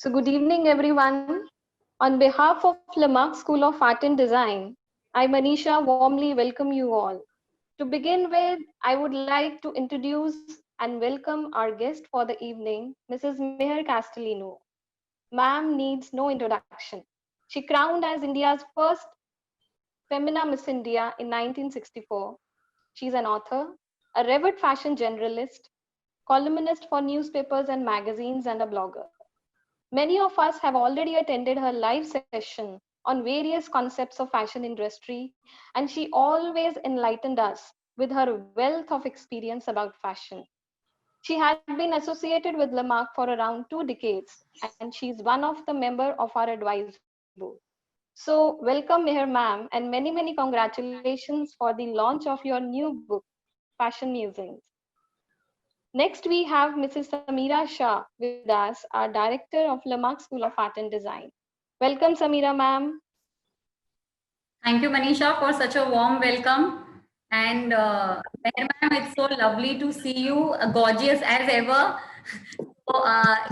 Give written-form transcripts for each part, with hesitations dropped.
So good evening, everyone. On behalf of Lamarck School of Art and Design, I, Manisha, warmly welcome you all. To begin with, I would like to introduce and welcome our guest for the evening, Mrs. Meher Castellino. Ma'am needs no introduction. She crowned as India's first Femina Miss India in 1964. She's an author, a revered fashion generalist, columnist for newspapers and magazines, and a blogger. Many of us have already attended her live session on various concepts of fashion industry, and she always enlightened us with her wealth of experience about fashion. She had been associated with Lamarck for around 2 decades, and she's one of the member of our advisory board. So welcome Meher Mam, and many congratulations for the launch of your new book, Fashion Musings. Next, we have Mrs. Samira Shah with us, our director of Lamarck School of Art and Design. Welcome, Samira ma'am. Thank you, Manisha, for such a warm welcome. And Meher Mam, it's so lovely to see you, gorgeous as ever. So,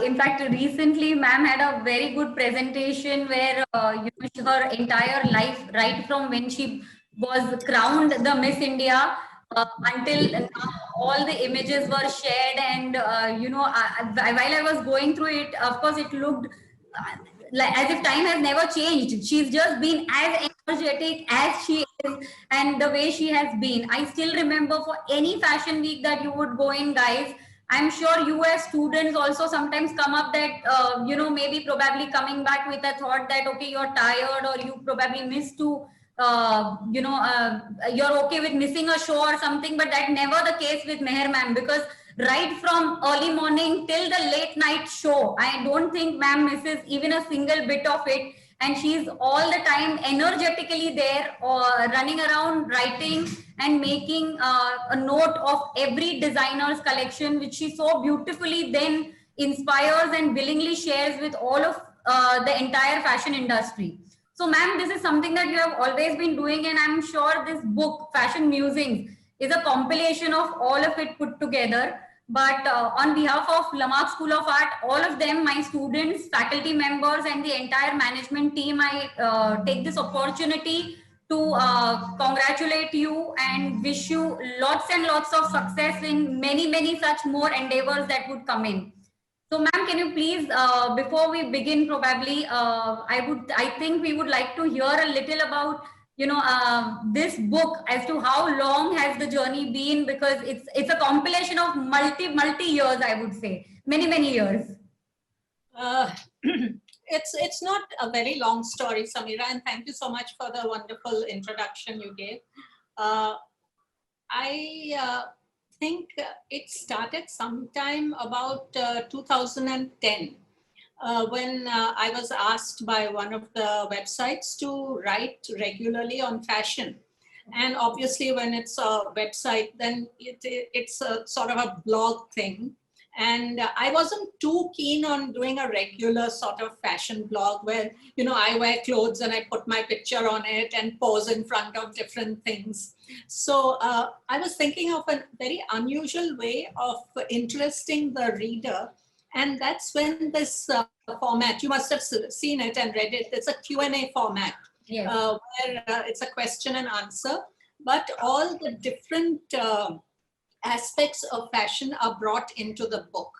in fact, recently, ma'am had a very good presentation where her entire life, right from when she was crowned the Miss India until now, all the images were shared. And while I was going through it, of course, it looked like as if time has never changed. She's just been as energetic as she is, and the way she has been. I still remember for any fashion week that you would go in, guys. I'm sure you as students also sometimes come up that, maybe probably coming back with a thought that, okay, you're tired or you probably miss to, you're okay with missing a show or something, but that never the case with Meher Mam, because right from early morning till the late night show, I don't think ma'am misses even a single bit of it. And she's all the time energetically there, running around, writing and making a note of every designer's collection, which she so beautifully then inspires and willingly shares with all of the entire fashion industry. So, ma'am, this is something that you have always been doing, and I'm sure this book, Fashion Musings, is a compilation of all of it put together. But on behalf of Lamarck School of Art, all of them, my students, faculty members, and the entire management team, I take this opportunity to congratulate you and wish you lots and lots of success in many such more endeavors that would come in. So, ma'am, can you please, before we begin, probably, I think we would like to hear a little about, this book as to how long has the journey been, because it's a compilation of multi years, I would say, many years. It's not a very long story, Samira, and thank you so much for the wonderful introduction you gave. I think it started sometime about 2010 when I was asked by one of the websites to write regularly on fashion. And obviously when it's a website, then it's a sort of a blog thing. And I wasn't too keen on doing a regular sort of fashion blog where, I wear clothes and I put my picture on it and pose in front of different things. So I was thinking of a very unusual way of interesting the reader. And that's when this format, you must have seen it and read it, it's a Q&A format. Yes. Where it's a question and answer, but all the different aspects of fashion are brought into the book.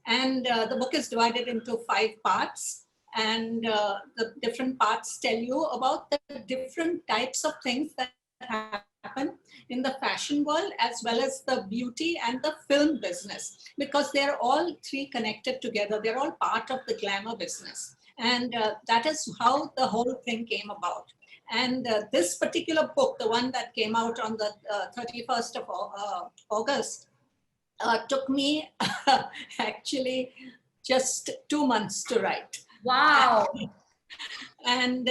And the book is divided into 5 parts. And the different parts tell you about the different types of things that happen in the fashion world, as well as the beauty and the film business, because they're all 3 connected together. They're all part of the glamour business. And that is how the whole thing came about. And this particular book, the one that came out on the 31st of August, took me actually just 2 months to write. Wow. And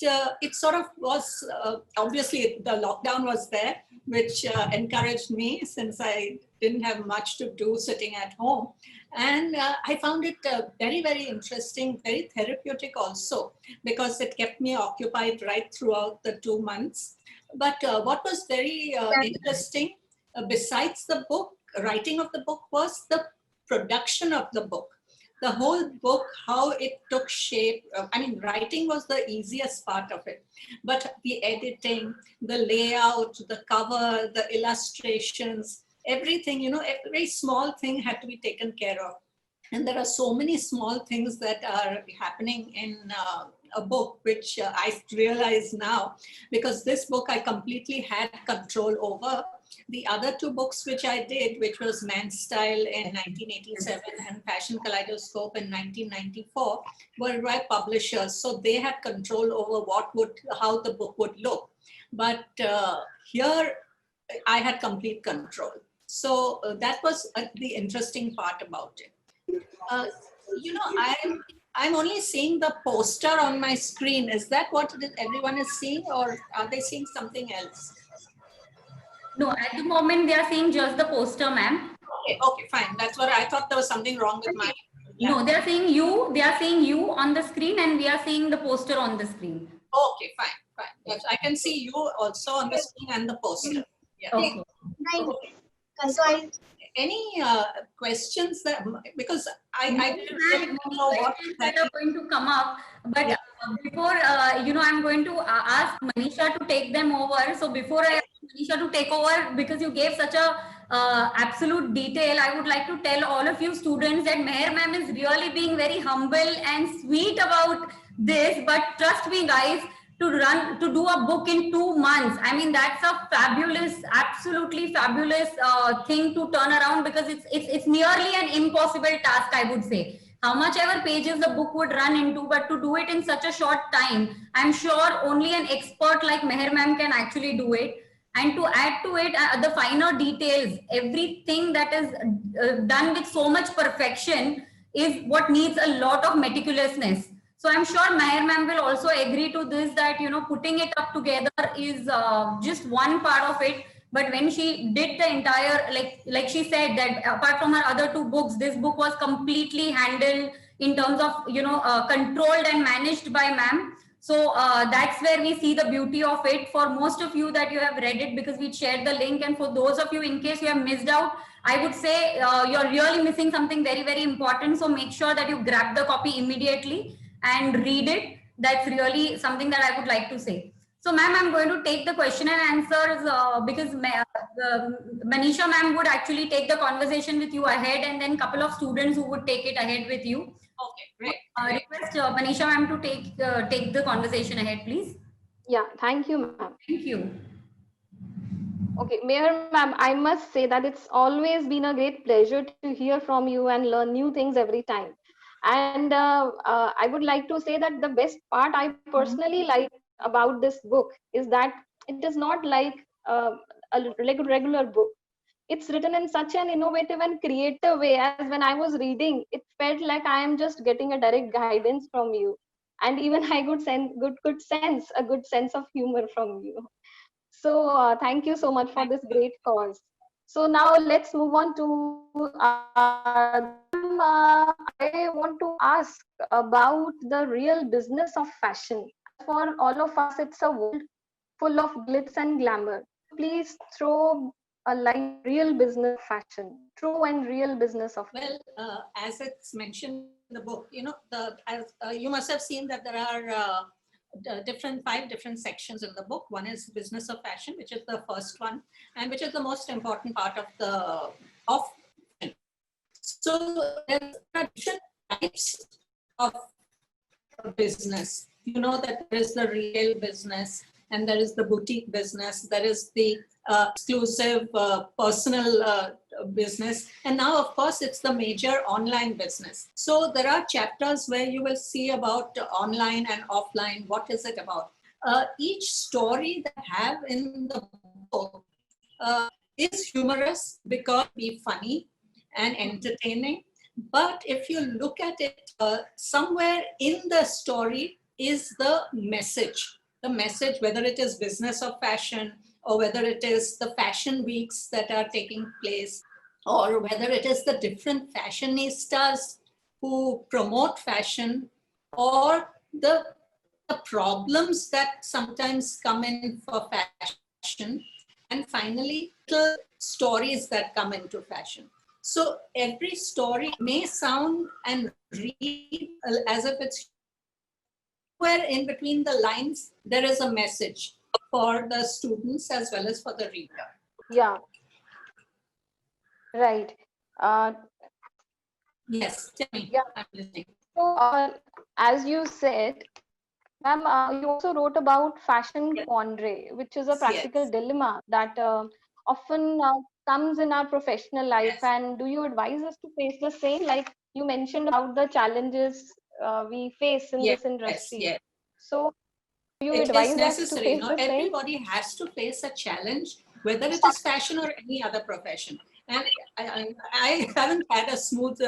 it sort of was, obviously the lockdown was there, which encouraged me since I didn't have much to do sitting at home. And I found it very interesting, very therapeutic also, because it kept me occupied right throughout the 2 months. But what was very interesting, besides the book, writing of the book, was the production of the book. the whole book, how it took shape. I mean, writing was the easiest part of it, but the editing, the layout, the cover, the illustrations, everything, you know, every small thing had to be taken care of. And there are so many small things that are happening in a book, which I realize now, because this book I completely had control over. The other two books which I did, which was Man's Style in 1987 and Fashion Kaleidoscope in 1994, were by publishers. So they had control over how the book would look. But here I had complete control. So that was the interesting part about it. You know, I'm only seeing the poster on my screen. Is that what everyone is seeing, or are they seeing something else? No, at the moment they are seeing just the poster, ma'am. Okay, fine. That's what I thought. There was something wrong with my. No, they are seeing you. They are seeing you on the screen, and we are seeing the poster on the screen. Okay, fine. Yes, I can see you also on the screen and the poster. Yeah. Okay. So, any questions that, because I didn't really know what that are going to come up, but before I'm going to ask Manisha to take them over. So before I ask Manisha to take over, because you gave such a absolute detail, I would like to tell all of you students that Meher Mam is really being very humble and sweet about this. But trust me, guys, to do a book in 2 months, I mean, that's a fabulous, absolutely fabulous thing to turn around, because it's nearly an impossible task, I would say. How much ever pages the book would run into, but to do it in such a short time, I'm sure only an expert like Meher Mam can actually do it. And to add to it, the finer details, everything that is done with so much perfection is what needs a lot of meticulousness. So I'm sure Meher Mam will also agree to this, that, you know, putting it up together is just one part of it. But when she did the entire, like she said, that apart from her other two books, this book was completely handled in terms of, controlled and managed by Ma'am. So that's where we see the beauty of it. For most of you that you have read it, because we shared the link, and for those of you in case you have missed out, I would say you're really missing something very, very important. So make sure that you grab the copy immediately and read it. That's really something that I would like to say. So ma'am, I'm going to take the question and answers because Manisha ma'am would actually take the conversation with you ahead, and then couple of students who would take it ahead with you. Okay, great. Request Manisha ma'am to take the conversation ahead, please. Yeah, thank you, ma'am. Thank you. Okay, Meher Ma'am, I must say that it's always been a great pleasure to hear from you and learn new things every time. And I would like to say that the best part I personally like about this book is that it is not like a regular book. It's written in such an innovative and creative way, as when I was reading, it felt like I am just getting a direct guidance from you. And even I sense a good sense of humor from you. So thank you so much for this great cause. So now let's move on to I want to ask about the real business of fashion. For all of us, it's a world full of glitz and glamour. Please throw a light real business fashion, true and real business of. Well, as it's mentioned in the book, you know, you must have seen that there are five different sections in the book. One is business of fashion, which is the first one, and which is the most important part of so there are different types of business. You know that there is the retail business, and there is the boutique business, there is the exclusive personal business, and now of course it's the major online business. So there are chapters where you will see about online and offline. What is it about? Each story that I have in the book is humorous because be funny and entertaining. But if you look at it, somewhere in the story is the message, whether it is business of fashion, or whether it is the fashion weeks that are taking place, or whether it is the different fashionistas who promote fashion, or the problems that sometimes come in for fashion, and finally, the stories that come into fashion. So every story may sound and read as if it's where in between the lines, there is a message for the students as well as for the reader. Yeah, right. Uh, Yes, tell me, yeah. I'm listening. So, as you said, ma'am, you also wrote about fashion Yes, quandary, which is a practical yes, dilemma that often comes in our professional life. yes, And do you advise us to face the same? Like you mentioned about the challenges we face in yes, this yes, industry. yes. So, do you It is advise us to necessary. You face know, the same? everybody has to face a challenge, whether it is fashion or any other profession. And I haven't had a smooth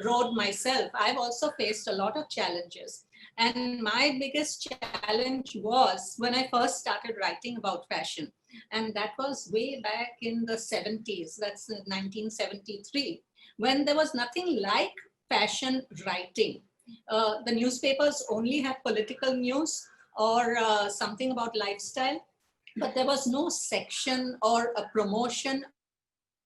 road myself. I've also faced a lot of challenges. And my biggest challenge was when I first started writing about fashion. And that was way back in the 70s. That's 1973, when there was nothing like fashion writing. The newspapers only had political news or something about lifestyle, but there was no section or a promotion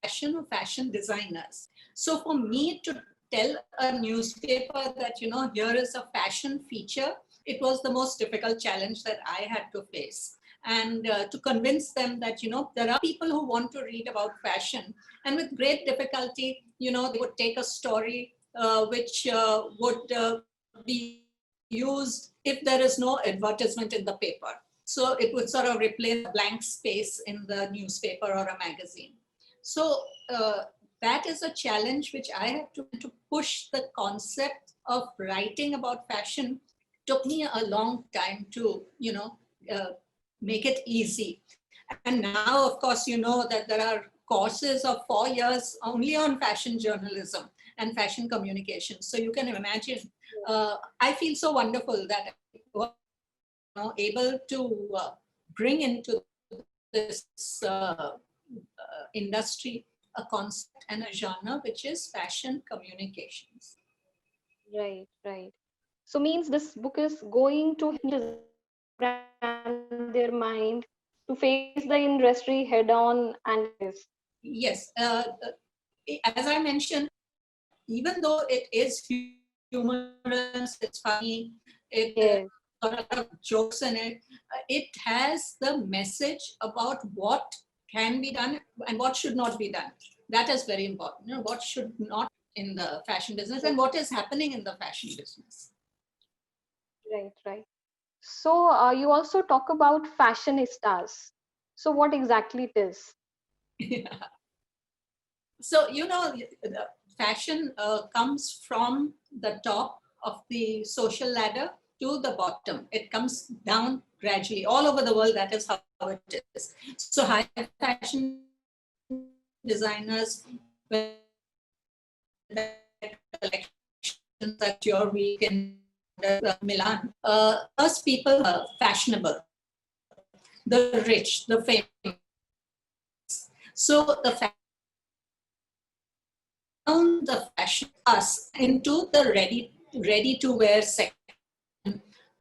fashion or fashion designers. So for me to tell a newspaper that, you know, here is a fashion feature, it was the most difficult challenge that I had to face. And to convince them that, you know, there are people who want to read about fashion. And with great difficulty, you know, they would take a story which would be used if there is no advertisement in the paper. So it would sort of replace a blank space in the newspaper or a magazine. So uh, that is a challenge which I had to push the concept of writing about fashion. Took me a long time to, you know, make it easy. And now, of course, you know that there are courses of 4 years only on fashion journalism and fashion communication. So you can imagine, I feel so wonderful that I was, you know, able to bring into this industry a concept and a genre which is fashion communications. Right, right. So means this book is going to help designers rebrand their mind to face the industry head on and this. Yes, as I mentioned, even though it is humorous, it's funny, it Yes, got a lot of jokes in it, it has the message about what can be done and what should not be done. That is very important. You know, what should not in the fashion business and what is happening in the fashion business. right, right. So you also talk about fashionistas. So what exactly it is? So, you know, the fashion comes from the top of the social ladder to the bottom. It comes down gradually. All over the world, that is how it is. So, high fashion designers, when they wear collections at your week in Milan, first people fashionable, the rich, the famous. So, the down the fashion us into the ready to wear section,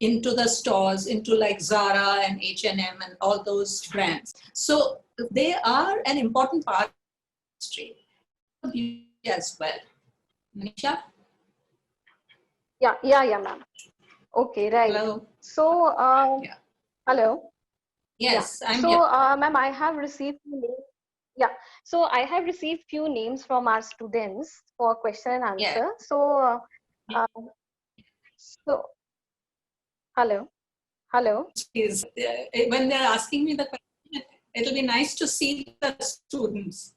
into the stores, into like Zara and H&M and all those brands. So they are an important part of the industry beauty as well. Manisha? Yeah, ma'am. Okay, right. Hello. So Yeah. hello. Yeah. Yes, I'm here. So ma'am, I have received yeah. So I have received few names from our students for question and Yeah. answer. So so hello, hello. Please, when they're asking me the question, it'll be nice to see the students,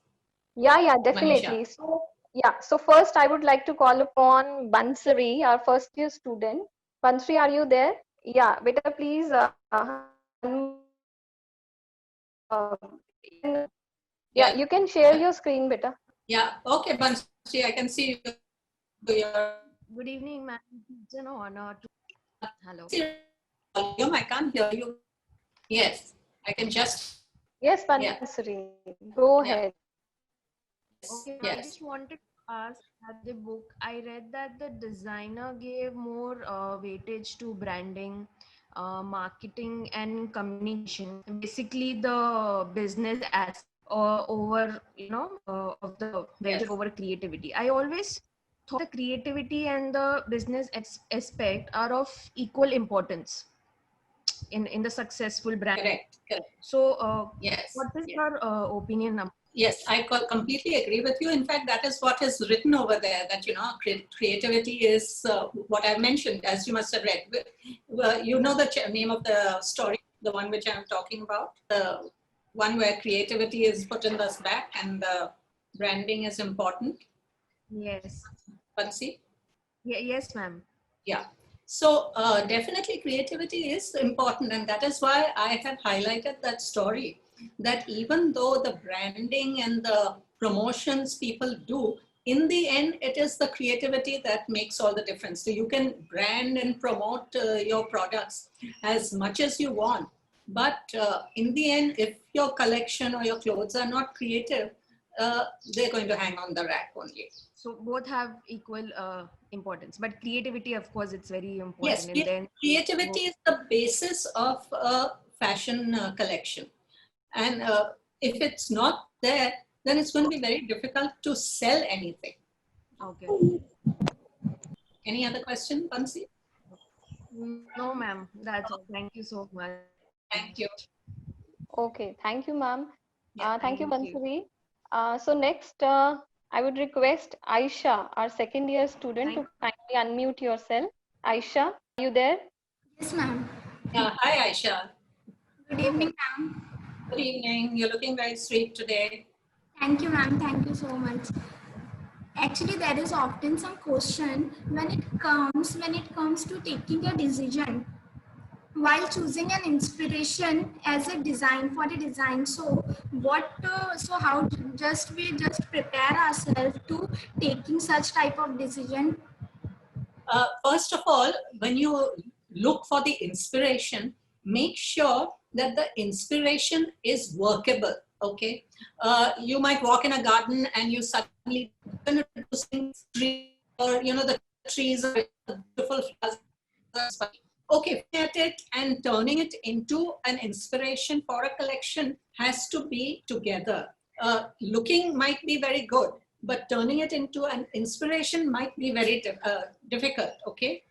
Yeah, Manisha. definitely. So, yeah, so first I would like to call upon Bansari, our first year student. Bansari, are you there? Yeah, beta, please yeah, Yeah. you can share your screen, beta. Yeah. Okay, Bansi, I can see your Good evening, ma'am. It's an honor to. Hello. volume. I can't hear you. Yes, I can just. Yes, Yeah. Bansari, go Yeah. ahead. Yes. Okay, I Yes. just wanted to ask at the book, I read that the designer gave more weightage to branding, marketing, and communication. Basically, the business aspect. over, of the weightage over creativity. I always thought the creativity and the business aspect are of equal importance in the successful brand. Correct, correct. So, Yes, what is yes. your opinion? Yes, I completely agree with you. In fact, that is what is written over there, that, creativity is what I mentioned, as you must have read. You know the name of the story, the one which I'm talking about, the one where creativity is put in the back and the branding is important. Yes. Pansi? Yes, ma'am. Yeah. So definitely creativity is important, and that is why I have highlighted that story, that even though the branding and the promotions people do, in the end, it is the creativity that makes all the difference. So you can brand and promote your products as much as you want, but in the end, if your collection or your clothes are not creative, they're going to hang on the rack only. So both have equal importance, but creativity, of course, it's very important. Yes, And then creativity is the basis of a fashion collection. And if it's not there, then it's going to be very difficult to sell anything. okay. Any other question, Bansi? No, ma'am. That's all. Thank you so much. Thank you. Okay, thank you, ma'am. Yeah. Thank you, Thank you. Bansuri. So next, I would request Aisha, our second year student, to kindly unmute yourself. Aisha, are you there? Yes, ma'am. Yeah. Hi, Aisha. Good evening, ma'am. Good evening. You're looking very sweet today. Thank you, ma'am. Thank you so much. Actually, there is often some question when it comes to taking a decision while choosing an inspiration as a design for a design. So, how just prepare ourselves to taking such type of decision? First of all, when you look for the inspiration, make sure that the inspiration is workable. Okay, you might walk in a garden and you suddenly tree, or the trees are beautiful flowers. Okay, at it and turning it into an inspiration for a collection has to be together. Looking might be very good, but turning it into an inspiration might be very difficult. Okay,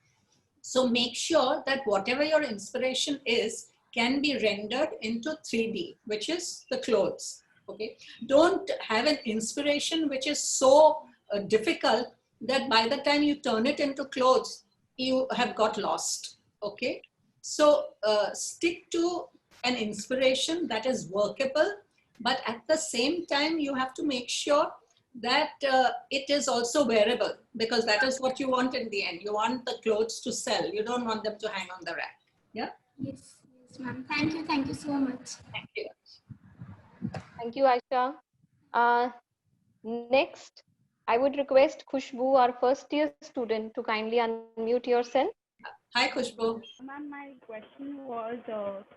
so make sure that whatever your inspiration is can be rendered into 3D, which is the clothes. Okay, don't have an inspiration which is so difficult that by the time you turn it into clothes, you have got lost. Okay, so stick to an inspiration that is workable, but at the same time, you have to make sure that it is also wearable, because that is what you want in the end. You want the clothes to sell. You don't want them to hang on the rack. Yeah. Yes, ma'am. Thank you. Thank you so much. Thank you. Thank you, Aisha. Next, I would request Khushbu, our first year student, to kindly unmute yourself. Hi, Khushbu. Ma'am, my question was,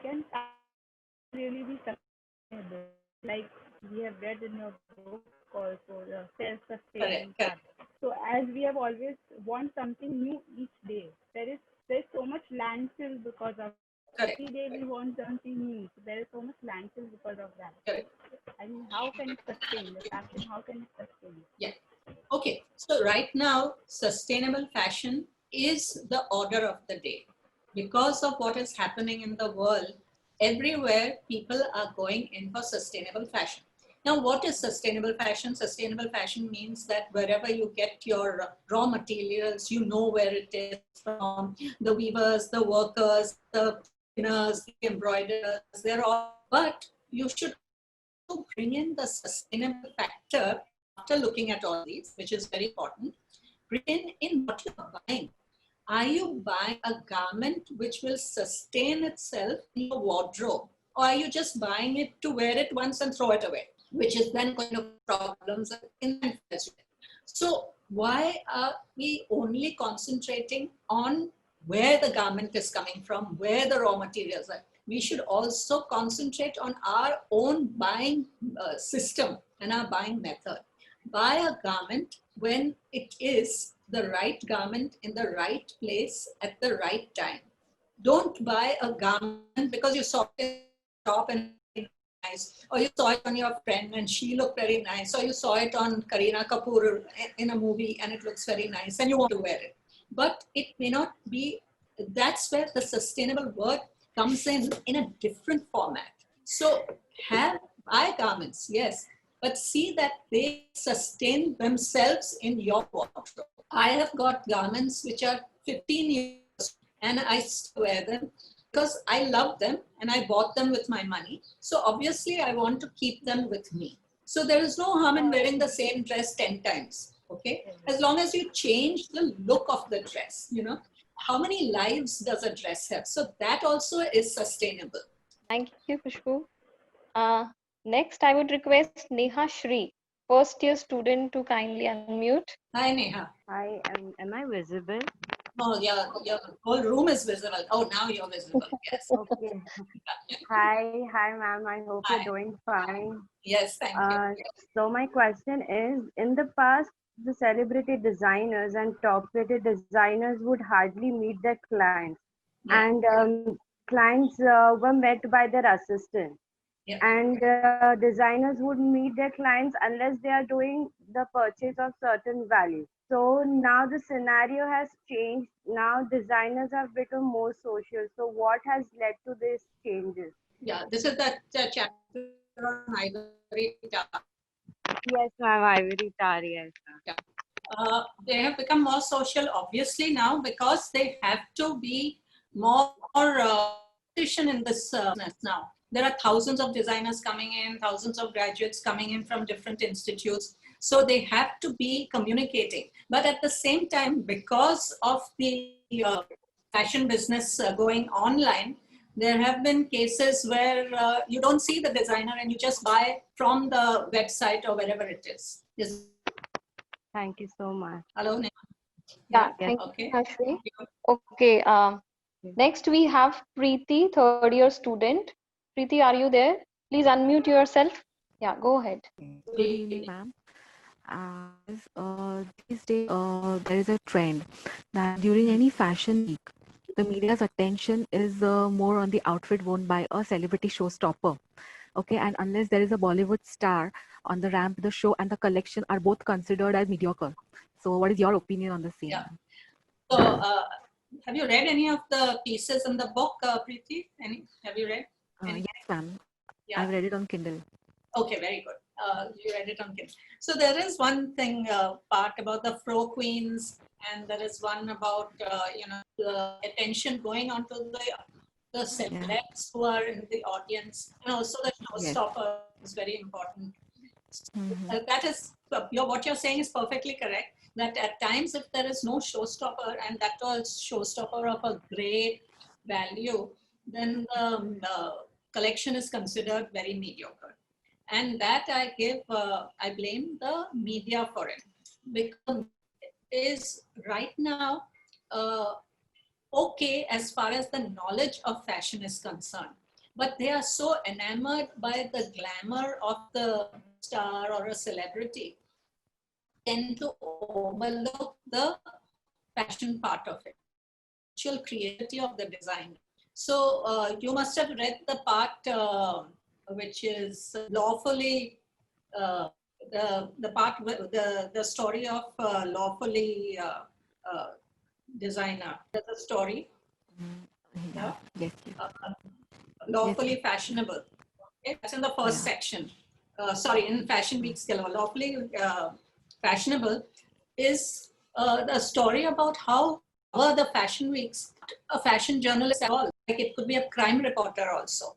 can fashion really be sustainable? Like we have read in your book also, the self-sustaining Correct. part. So as we have always want something new each day, there's so much landfill because of Correct. every day we want something new. So there is so much landfill because of that. Correct. I mean, how can it sustain the fashion? How can it sustain? Yeah. Okay. So right now, sustainable fashion is the order of the day. Because of what is happening in the world, everywhere people are going in for sustainable fashion. Now, what is sustainable fashion? Sustainable fashion means that wherever you get your raw materials, you know where it is from, the weavers, the workers, the spinners, the embroiderers, they're all, but you should also bring in the sustainable factor after looking at all these, which is very important. Bring in what you're buying. Are you buying a garment which will sustain itself in your wardrobe? Or are you just buying it to wear it once and throw it away, which is then going to cause problems in the future? So why are we only concentrating on where the garment is coming from, where the raw materials are? We should also concentrate on our own buying system and our buying method. Buy a garment when it is the right garment in the right place at the right time. Don't buy a garment because you saw it in the shop and nice, or you saw it on your friend and she looked very nice, or you saw it on Kareena Kapoor in a movie and it looks very nice and you want to wear it. But it may not be, that's where the sustainable word comes in a different format. So buy garments, yes, but see that they sustain themselves in your wardrobe. I have got garments which are 15 years and I still wear them because I love them and I bought them with my money. So obviously I want to keep them with me. So there is no harm in wearing the same dress 10 times, okay? As long as you change the look of the dress, you know. How many lives does a dress have? So that also is sustainable. Thank you, Khushbu. Next, I would request Neha Shri, first year student, to kindly unmute. Hi, Neha. Hi, am I visible? Oh, yeah, your whole room is visible. Oh, now you're visible. Yes. Okay. Hi, ma'am. I hope Hi. you're doing fine. Yes, thank you. So my question is, in the past, the celebrity designers and top-rated designers would hardly meet their clients, Yeah. and clients were met by their assistant. Yeah. And designers would meet their clients unless they are doing the purchase of certain value. So now the scenario has changed. Now designers have become more social. So what has led to these changes? Yeah, this is that chapter on ivory tower. Yes, ma'am. Ivory Tar, yes, ma'am. They have become more social, obviously, now because they have to be more competition in this business now. There are thousands of designers coming in, thousands of graduates coming in from different institutes. So they have to be communicating. But at the same time, because of the fashion business going online, there have been cases where you don't see the designer and you just buy from the website or wherever it is. Thank you so much. Hello, Neha. Yeah, Yes. thank Okay. you, Neha Shri. Okay, next we have Preeti, third year student. Preeti, are you there? Please unmute yourself. Yeah, go ahead. Good evening, ma'am. These days, there is a trend that during any fashion week, the media's attention is more on the outfit worn by a celebrity showstopper. Okay, and unless there is a Bollywood star on the ramp, the show and the collection are both considered as mediocre. So, what is your opinion on the same? Yeah. So, have you read any of the pieces in the book, Preeti? Have you read? Yes, ma'am. Yeah. I've read it on Kindle. Okay, very good. You read it on Kindle. So there is one thing part about the fro queens, and there is one about the attention going on to the celebs who are in the audience, and also the showstopper is very important. That is what you're saying is perfectly correct. That at times, if there is no showstopper, and that was showstopper of a great value, then the collection is considered very mediocre. And that I blame the media for it, because it is right now okay as far as the knowledge of fashion is concerned, but they are so enamored by the glamour of the star or a celebrity, tend to overlook the fashion part of it, actual creativity of the design. So you must have read the part which is lawfully the part the story of lawfully designer. There's a story. Yeah. Yes. Lawfully fashionable. Okay? That's in the first section. Sorry, in Fashion Week scale, lawfully fashionable is the story about how the fashion weeks, a fashion journalist at all, like it could be a crime reporter also,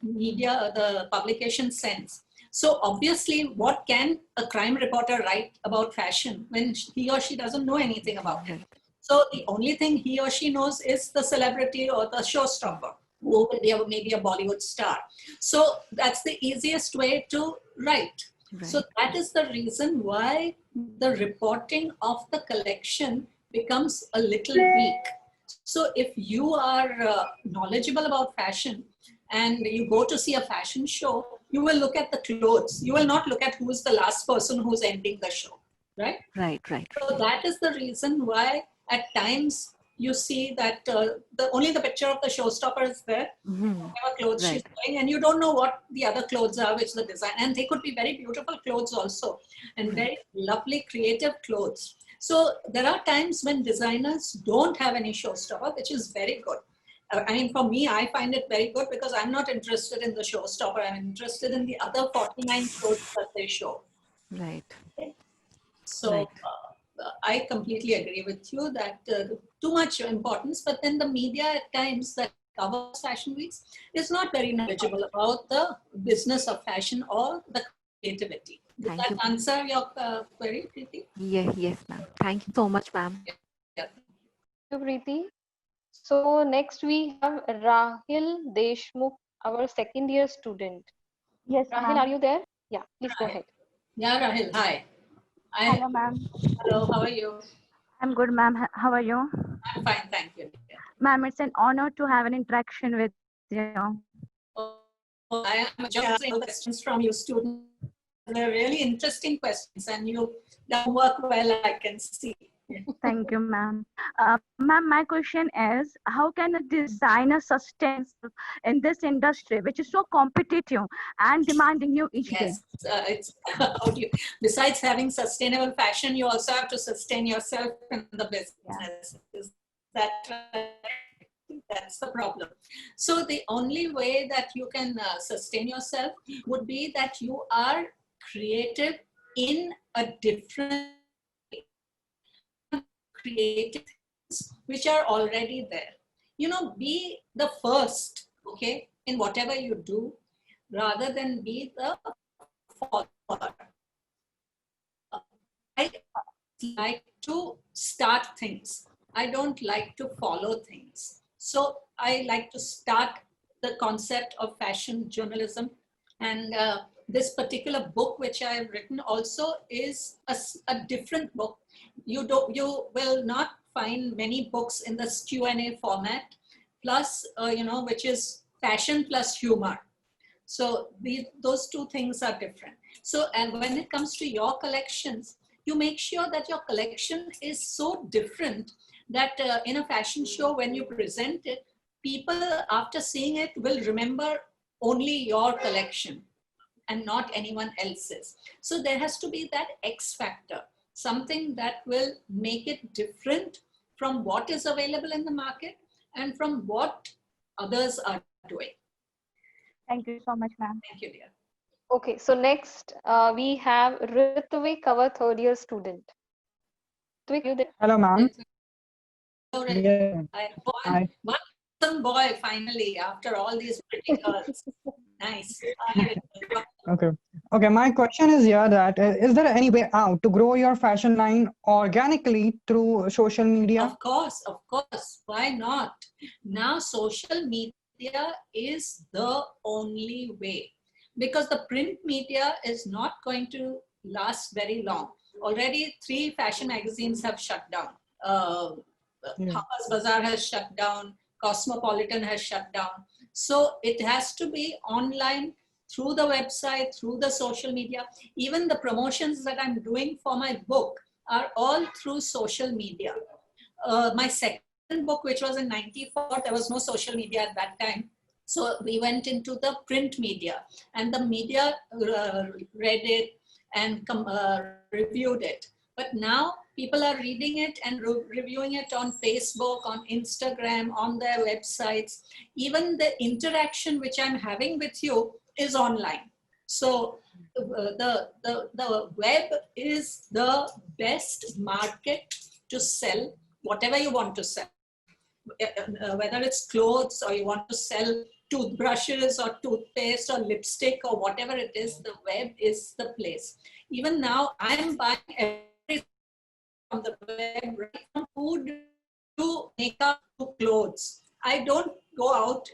media, the publication sense. So obviously, what can a crime reporter write about fashion when he or she doesn't know anything about it? So the only thing he or she knows is the celebrity or the showstopper, who will be maybe a Bollywood star. So that's the easiest way to write. So that is the reason why the reporting of the collection becomes a little weak. So if you are knowledgeable about fashion and you go to see a fashion show, you will look at the clothes. You will not look at who is the last person who's ending the show, right? Right. So that is the reason why at times you see that only the picture of the showstopper is there, whatever clothes she's wearing, and you don't know what the other clothes are, which the design, and they could be very beautiful clothes also, and very lovely creative clothes. So there are times when designers don't have any showstopper, which is very good. I mean, for me, I find it very good because I'm not interested in the showstopper. I'm interested in the other 49 clothes that they show. Right. So I completely agree with you that too much importance, but then the media at times that covers fashion weeks is not very knowledgeable about the business of fashion or the creativity. Does Thank that you. answer your query, Preeti? Yes, ma'am. Thank you so much, ma'am. Yeah. Thank you, Preeti. So next we have Rahil Deshmukh, our second year student. Yes, Rahil, ma'am. are you there? Yeah, please go Hi. ahead. Yeah, Rahil, hi. Hello, ma'am. Hello, how are you? I'm good, ma'am. How are you? I'm fine, thank you. Ma'am, it's an honor to have an interaction with you. Oh, I am enjoying the questions from you students. They're really interesting questions and you done work well, I can see. Thank you, ma'am. Ma'am, my question is, how can a designer sustain in this industry, which is so competitive and demanding you each day? Yes, it's how do you, besides having sustainable fashion, you also have to sustain yourself in the business. Yeah. Is that right? That's the problem. So the only way that you can sustain yourself would be that you are creative in a different creative things which are already there. You know, be the first, okay, in whatever you do, rather than be the follower. I like to start things. I don't like to follow things. So I like to start the concept of fashion journalism. And this particular book, which I have written, also is a different book. You will not find many books in the Q&A format, plus, which is fashion plus humor. So those two things are different. So, and when it comes to your collections, you make sure that your collection is so different that in a fashion show, when you present it, people after seeing it will remember only your collection and not anyone else's. So there has to be that X factor, something that will make it different from what is available in the market and from what others are doing. Thank you so much, ma'am. Thank you, dear. Okay, so next we have Ritvik, our third year student. Ritvik, are you there? Hello, ma'am. Yeah. One handsome boy finally after all these pretty girls. Nice. Okay. Okay. My question is here that is there any way out to grow your fashion line organically through social media? Of course. Why not? Now social media is the only way because the print media is not going to last very long. Already 3 fashion magazines have shut down. Harper's Bazaar has shut down. Cosmopolitan has shut down. So it has to be online through the website, through the social media. Even the promotions that I'm doing for my book are all through social media. My second book, which was in 94, there was no social media at that time. So we went into the print media and the media read it and reviewed it. But now people are reading it and reviewing it on Facebook, on Instagram, on their websites. Even the interaction which I'm having with you is online. So the web is the best market to sell whatever you want to sell. Whether it's clothes or you want to sell toothbrushes or toothpaste or lipstick or whatever it is, the web is the place. Even now, I'm buying everything from the web, right from food to makeup to clothes. I don't go out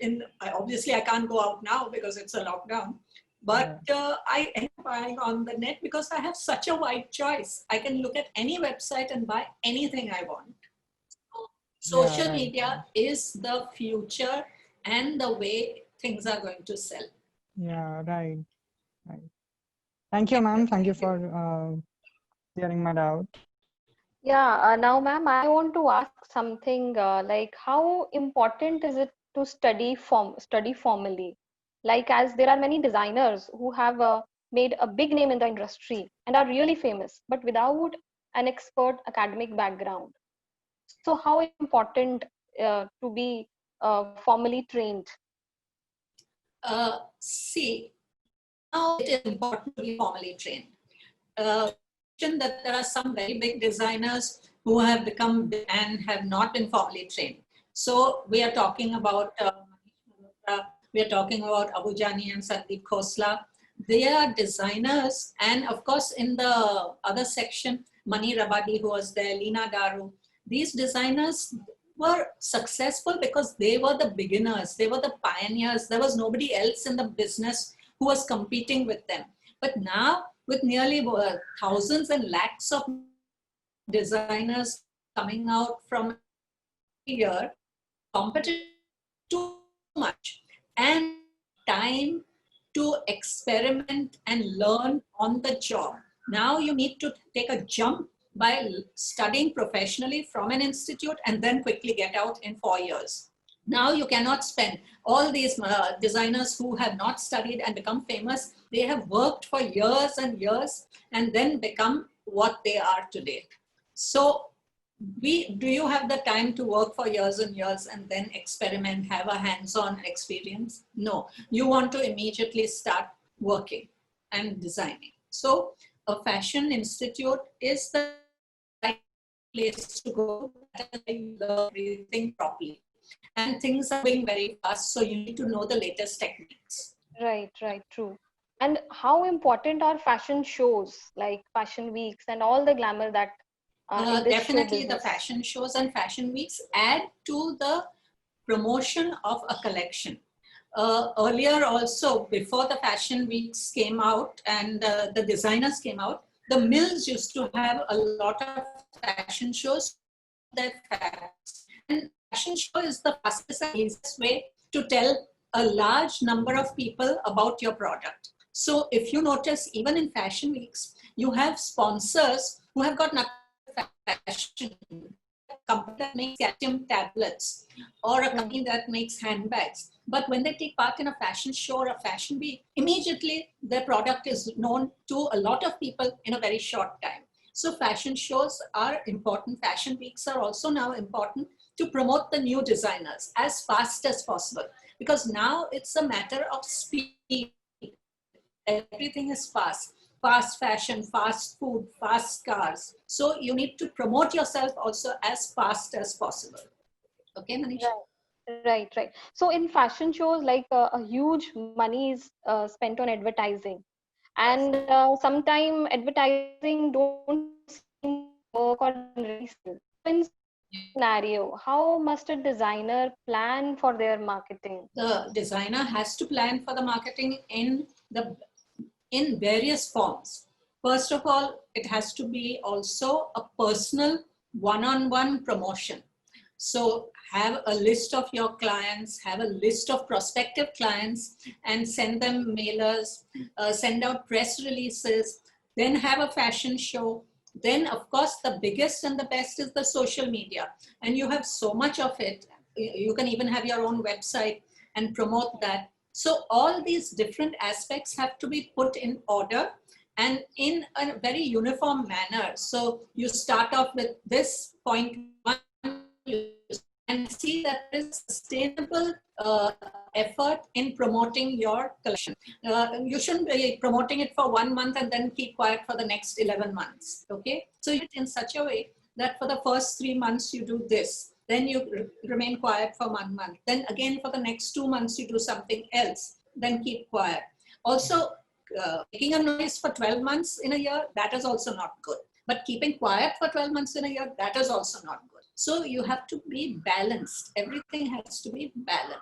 obviously I can't go out now because it's a lockdown, but I am buying on the net because I have such a wide choice. I can look at any website and buy anything I want. So social media is the future and the way things are going to sell. Yeah, right. Thank you, ma'am. Thank you for clearing my doubt. Yeah, now, ma'am, I want to ask something like how important is it to study formally? Like, as there are many designers who have made a big name in the industry and are really famous, but without an expert academic background. So, how important to be formally trained? See, now it is important to be formally trained. That there are some very big designers who have become big and have not been formally trained. So we are talking about we are talking about Abu Jani and Sandeep Khosla. They are designers, and of course in the other section, Mani Rabadi, who was there, Leena Daru. These designers were successful because they were the beginners, they were the pioneers. There was nobody else in the business who was competing with them. But now, with nearly thousands and lakhs of designers coming out from here, competition is too much, and time to experiment and learn on the job. Now you need to take a jump by studying professionally from an institute and then quickly get out in 4 years. Now you cannot spend all these designers who have not studied and become famous. They have worked for years and years and then become what they are today. So do you have the time to work for years and years and then experiment, have a hands-on experience? No, you want to immediately start working and designing. So a fashion institute is the right place to go. That is where you learn everything properly. And things are moving very fast, so you need to know the latest techniques. Right, true. And how important are fashion shows like fashion weeks and all the glamour that in this show Definitely the business? fashion shows and fashion weeks add to the promotion of a collection. Earlier also, before the fashion weeks came out and the designers came out, the mills used to have a lot of fashion shows. Their fabrics. And fashion show is the fastest and easiest way to tell a large number of people about your product. So if you notice, even in fashion weeks, you have sponsors who have got nothing to fashion. A company that makes calcium tablets or a company that makes handbags. But when they take part in a fashion show or a fashion week, immediately their product is known to a lot of people in a very short time. So fashion shows are important. Fashion weeks are also now important to promote the new designers as fast as possible, because now it's a matter of speed. Everything is fast. Fast fashion, fast food, fast cars. So you need to promote yourself also as fast as possible. Okay, Manisha? Right. So in fashion shows, like a huge money is spent on advertising, and sometimes advertising don't seem to work or really sell. So in scenario, how must a designer plan for their marketing? The designer has to plan for the marketing in various forms. First of all, it has to be also a personal one-on-one promotion. So have a list of your clients, have a list of prospective clients and send them mailers, send out press releases, then have a fashion show. Then of course, the biggest and the best is the social media. And you have so much of it. You can even have your own website and promote that. So all these different aspects have to be put in order and in a very uniform manner. So you start off with this point one and see that there is sustainable effort in promoting your collection. You shouldn't be promoting it for 1 month and then keep quiet for the next 11 months. Okay, so you do it in such a way that for the first 3 months you do this, then you remain quiet for 1 month, then again for the next 2 months you do something else, then keep quiet. Also, making a noise for 12 months in a year, that is also not good. But keeping quiet for 12 months in a year, that is also not good. So you have to be balanced. Everything has to be balanced.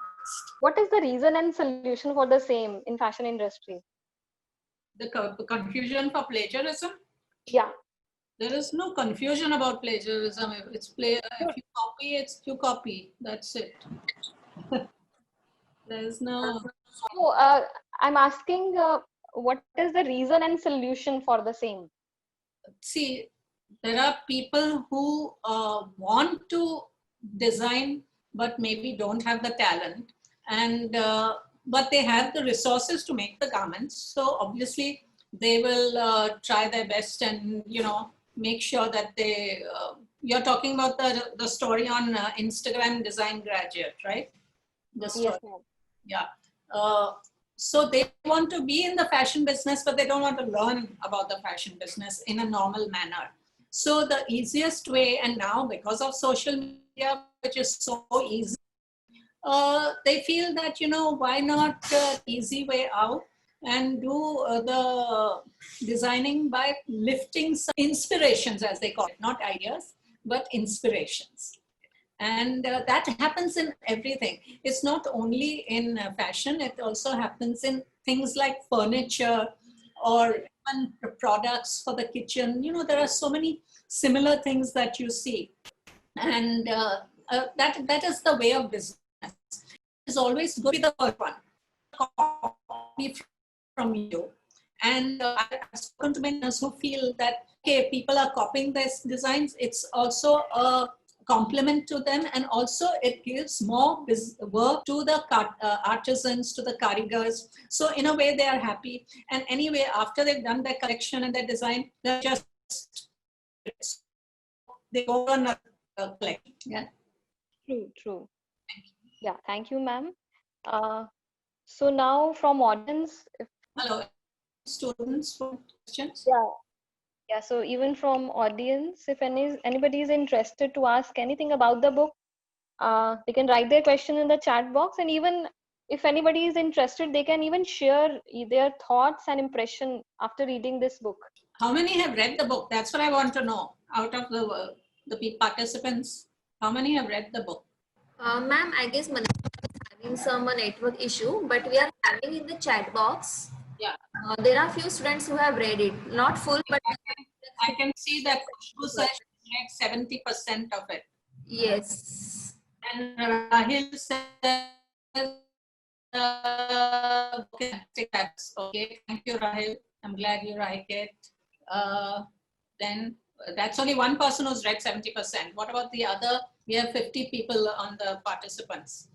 What is the reason and solution for the same in fashion industry? The confusion for plagiarism? Yeah. There is no confusion about plagiarism. If you copy, you copy. That's it. There's no. So I'm asking what is the reason and solution for the same? See, There are people who want to design, but maybe don't have the talent, and but they have the resources to make the garments. So obviously, they will try their best and make sure that they. You're talking about the story on Instagram design graduate, right? The story. Yes, ma'am. Yeah. Uh, so they want to be in the fashion business, but they don't want to learn about the fashion business in a normal manner. So the easiest way, and now because of social media, which is so easy, they feel that, why not easy way out and do the designing by lifting some inspirations, as they call it, not ideas, but inspirations. And that happens in everything. It's not only in fashion, it also happens in things like furniture or even products for the kitchen. There are so many similar things that you see. And that is the way of business. It's always good to be the first one. Copy from you. And I've spoken to many who feel that, okay, people are copying these designs. It's also a compliment to them, and also it gives more work to the artisans, to the karigars. So in a way, they are happy. And anyway, after they've done their collection and their design, they're just they go on a collection. Yeah. True. Yeah, thank you, ma'am. So now from audience, if, Hello, students, for questions. yeah, so even from audience, if anybody is interested to ask anything about the book, they can write their question in the chat box, and even if anybody is interested, they can even share their thoughts and impression after reading this book. How many have read the book? That's what I want to know. Out of the participants, how many have read the book? Ma'am, I guess Manisha is having some network issue, but we are having in the chat box. Yeah. There are few students who have read it. Not full, but I can see that Khushbu said she read 70% of it. yes. And Rahil says, that's okay. Thank you, Rahil. I'm glad you like it. Then that's only one person who's read 70%. What about the other? We have 50 people on the participants.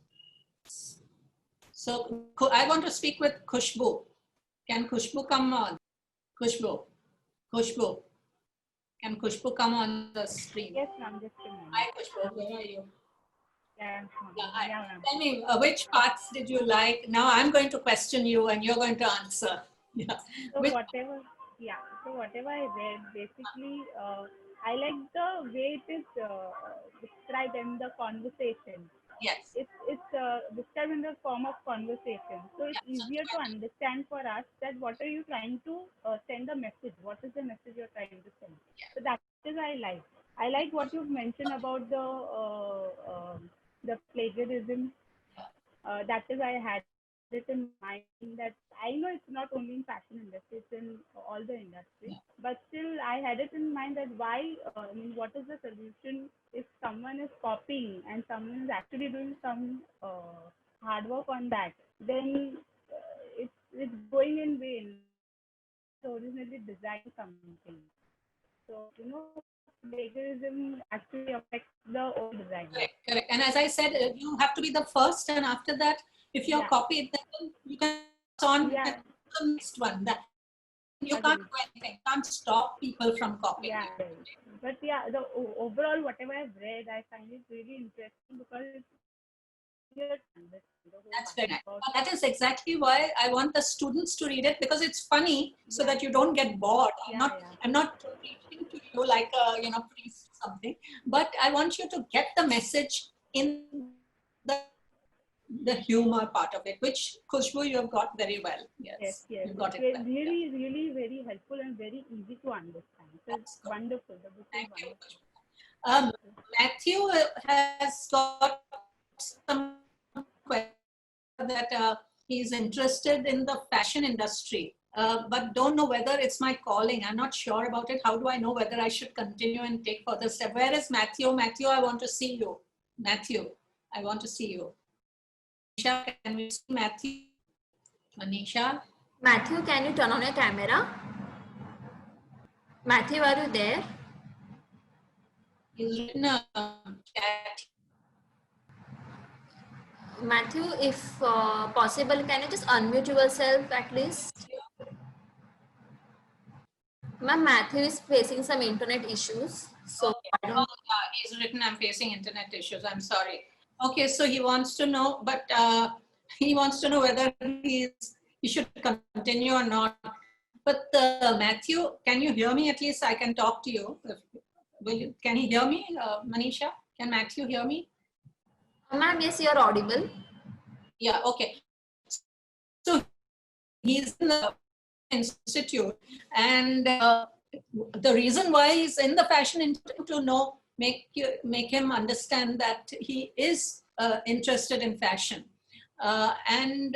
So I want to speak with Khushbu. Can Khushbu come on? Khushbu. Can Khushbu come on the screen? Yes, ma'am. Just a moment. Hi, Khushbu. Where are you? Yeah, I'm fine. Yeah, ma'am. tell me, which parts did you like? Now I'm going to question you and you're going to answer. Yeah. So Which, whatever I read, basically, I like the way it is described in the conversation. yes. It's described in the form of conversation, so it's easier to understand for us that what are you trying to send a message. What is the message you're trying to send? So that is I like. I like what you've mentioned about the plagiarism. That is I had it in mind that I know it's not only in fashion industry, it's in all the industry, but still I had it in mind that why, what is the solution if someone is copying and someone is actually doing some hard work on that, then it's going in vain. So originally designed something. So, plagiarism actually affects the old design. Correct. And as I said, you have to be the first, and after that, if you're copied, then you can on the next one. That you can't do anything. You can't stop people from copying. Yeah, but yeah, the overall whatever I've read, I find it really interesting because it's that's very nice. That is exactly why I want the students to read it, because it's funny, so that you don't get bored. I'm not preaching to you like a priest or something, but I want you to get the message in the humor part of it, which Khushbu you have got very well. Yes. You got it well. Really, really very helpful and very easy to understand. So it's wonderful. The book is wonderful. Matthew has got some questions that he's interested in the fashion industry, but don't know whether it's my calling. I'm not sure about it. How do I know whether I should continue and take further step? Where is Matthew? Matthew, I want to see you. Matthew, I want to see you. Manisha, can we see Matthew? Manisha? Matthew, can you turn on your camera? Matthew, are you there? He's written a chat. Matthew, if possible, can you just unmute yourself at least? Ma'am, Matthew is facing some internet issues. So Okay. I don't. Oh, yeah, he's written, I'm facing internet issues. I'm sorry. Okay, so he wants to know, but he wants to know whether he should continue or not. But Matthew, can you hear me? At least I can talk to you. Can he hear me, Manisha? Can Matthew hear me? Ma'am, yes, you're audible. Yeah, okay. So he's in the institute, and the reason why he's in the fashion institute to know, make him understand that he is interested in fashion, and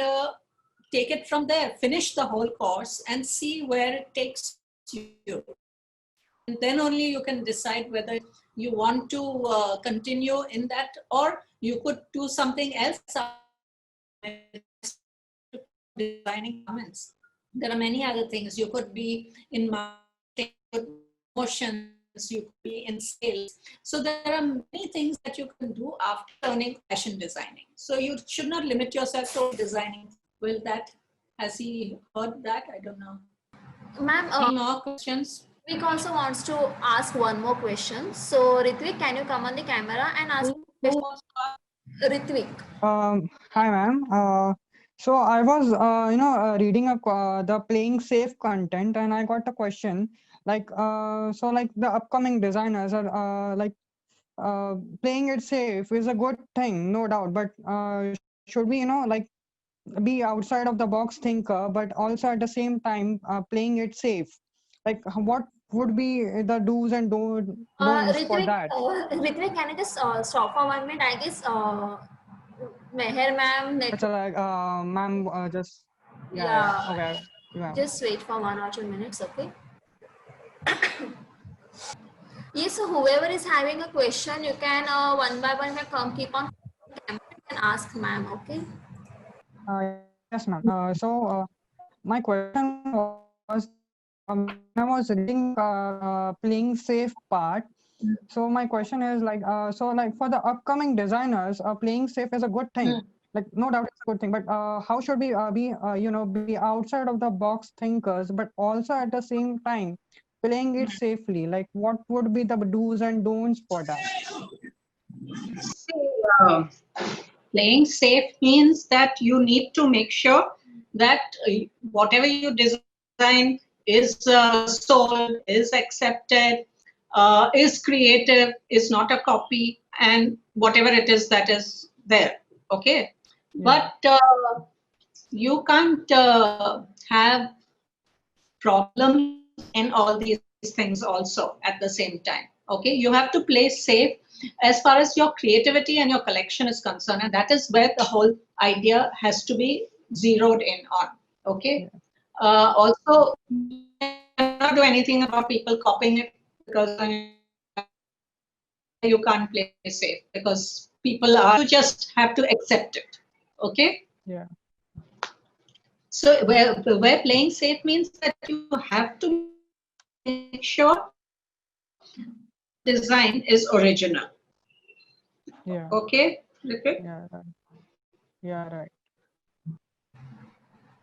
take it from there. Finish the whole course and see where it takes you. And then only you can decide whether you want to continue in that, or you could do something else. Designing garments. There are many other things. You could be in marketing, promotions, you could be in sales. So there are many things that you can do after learning fashion designing. So you should not limit yourself to designing. Has he heard that? I don't know. Ma'am, Any more questions? Ritvik also wants to ask one more question. So Ritvik, can you come on the camera and ask? Ritvik. Hi, ma'am. So I was, reading the playing safe content, and I got a question. Like, so like the upcoming designers are playing it safe is a good thing, no doubt. But should we, be outside of the box thinker, but also at the same time playing it safe? Like, what would be the do's and don'ts for that? Ritvik, can you just stop for 1 minute? I guess Meher Mam. It's like, ma'am, just Yeah. okay, yeah. Just wait for 1 or 2 minutes, okay? Yes, so whoever is having a question, you can one by one come keep on camera and ask ma'am, okay? Yes, ma'am. So my question was, when I was reading playing safe part. So my question is like, so like for the upcoming designers, playing safe is a good thing. Like no doubt it's a good thing. But how should we be outside of the box thinkers, but also at the same time playing it safely? Like what would be the do's and don'ts for that? See, playing safe means that you need to make sure that whatever you design is sold, is accepted, is creative, is not a copy, and whatever it is that is there. Okay. But you can't have problems in all these things also at the same time. Okay, you have to play safe as far as your creativity and your collection is concerned, and that is where the whole idea has to be zeroed in on. Okay. Also, you cannot do anything about people copying it, because you can't play safe because people are. You just have to accept it. Okay. Yeah. So where playing safe means that you have to make sure design is original. Yeah. Okay. Yeah. Right. Yeah. Right.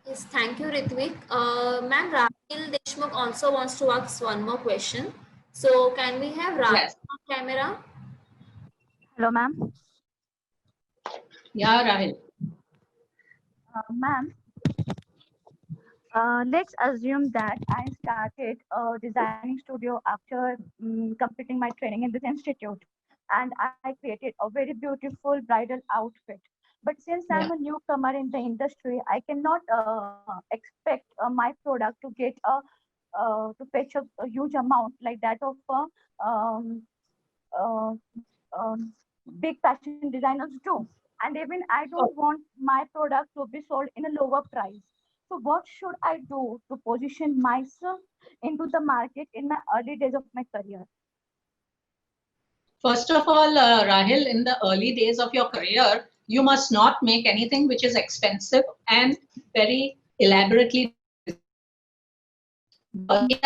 Yes, thank you, Ritvik. Ma'am, Rahil Deshmukh also wants to ask one more question. So can we have Rahil on camera? Hello, ma'am. Yeah, Rahil. Ma'am, let's assume that I started a designing studio after completing my training in this institute, and I created a very beautiful bridal outfit. But since I'm a newcomer in the industry, I cannot expect my product to get to fetch a huge amount like that of um, uh, um, big fashion designers do. And even I don't want my product to be sold in a lower price. So what should I do to position myself into the market in my early days of my career? First of all, Rahil, in the early days of your career, you must not make anything which is expensive and very elaborately designed.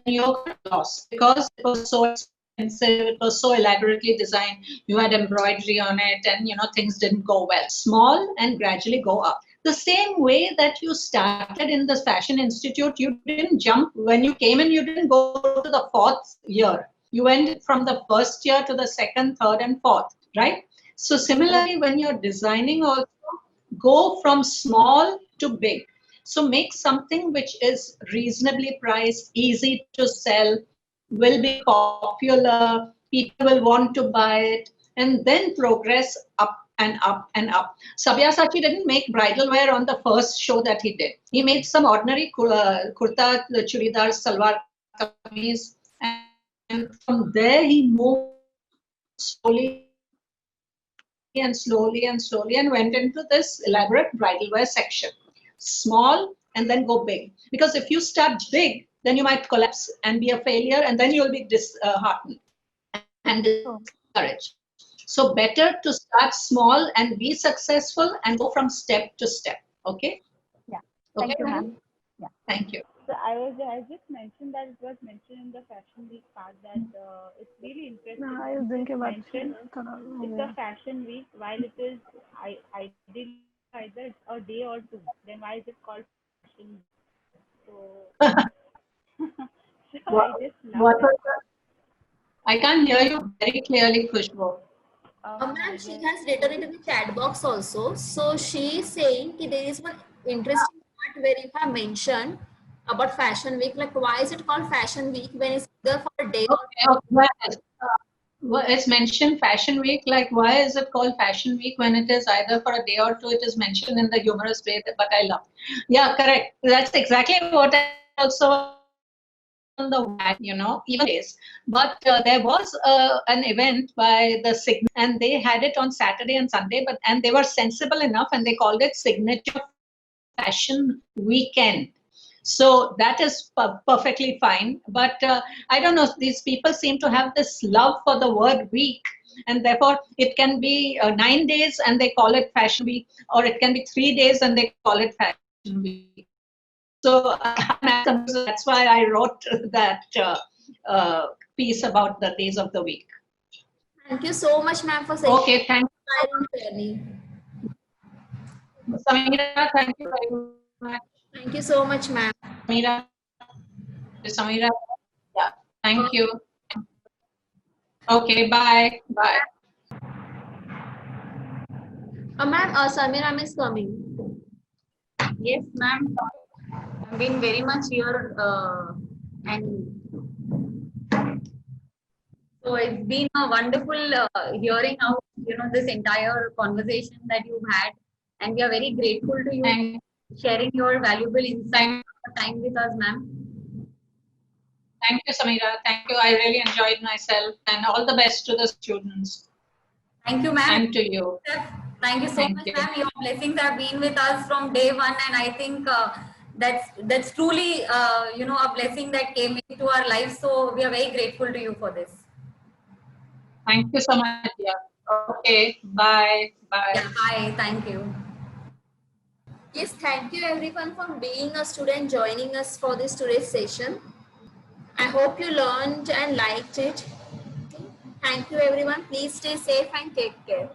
You're lost because it was so expensive. expensive, it was so elaborately designed, you had embroidery on it, and things didn't go well. Small and gradually go up. The same way that you started in this fashion institute, you didn't jump when you came in, you didn't go to the 4th year. You went from the 1st year to the 2nd, 3rd, and 4th, right? So similarly, when you're designing also, go from small to big. So make something which is reasonably priced, easy to sell, will be popular, people will want to buy it, and then progress up and up and up. Sabyasachi didn't make bridal wear on the first show that he did. He made some ordinary kurta, churidar, salwar kameez, and from there he moved slowly and slowly and slowly and went into this elaborate bridal wear section. Small and then go big. Because if you start big, then you might collapse and be a failure, and then you'll be disheartened and discouraged. So better to start small and be successful and go from step to step. Okay? Yeah. Okay, Thank you, ma'am. Yeah. Thank you. So I just mentioned that it was mentioned in the Fashion Week part that it's really interesting. Mentioned it's a Fashion Week while it is ideally either a day or two. Then why is it called Fashion Week? So, so I just love that. I can't hear you very clearly, Khushbu. Ma'am, she has written it in the chat box also. So she is saying that there is one interesting part where you have mentioned about Fashion Week. Like, why is it called Fashion Week when it's either for a day or Well, it's mentioned Fashion Week. Like, why is it called Fashion Week when it is either for a day or two? It is mentioned in the humorous way, but I love. Yeah, correct. That's exactly what I also on the WAC, even days. But there was an event by the Signature, and they had it on Saturday and Sunday. And they were sensible enough, and they called it Signature Fashion Weekend. So that is perfectly fine. But I don't know, these people seem to have this love for the word week. And therefore, it can be 9 days and they call it Fashion Week, or it can be 3 days and they call it Fashion Week. So that's why I wrote that piece about the days of the week. Thank you so much, ma'am, for saying. Okay, thank you. Samira, thank you very much. Thank you so much, ma'am. Samira, yeah, thank you. Okay, bye. Bye. Ma'am, Samira is coming. Yes, ma'am. I've been very much here and so it's been a wonderful hearing out, this entire conversation that you've had, and we are very grateful to you sharing your valuable insight time with us, ma'am. Thank you, Samira. Thank you. I really enjoyed myself, and all the best to the students. Thank you, ma'am. And to you. Thank you so much, ma'am. Your blessings have been with us from day one, and I think that's truly a blessing that came into our lives. So we are very grateful to you for this. Thank you so much. Yeah. Okay. Bye. Bye. Yeah, bye. Thank you. Yes, thank you everyone for being a student joining us for this today's session. I hope you learned and liked it. Thank you everyone. Please stay safe and take care.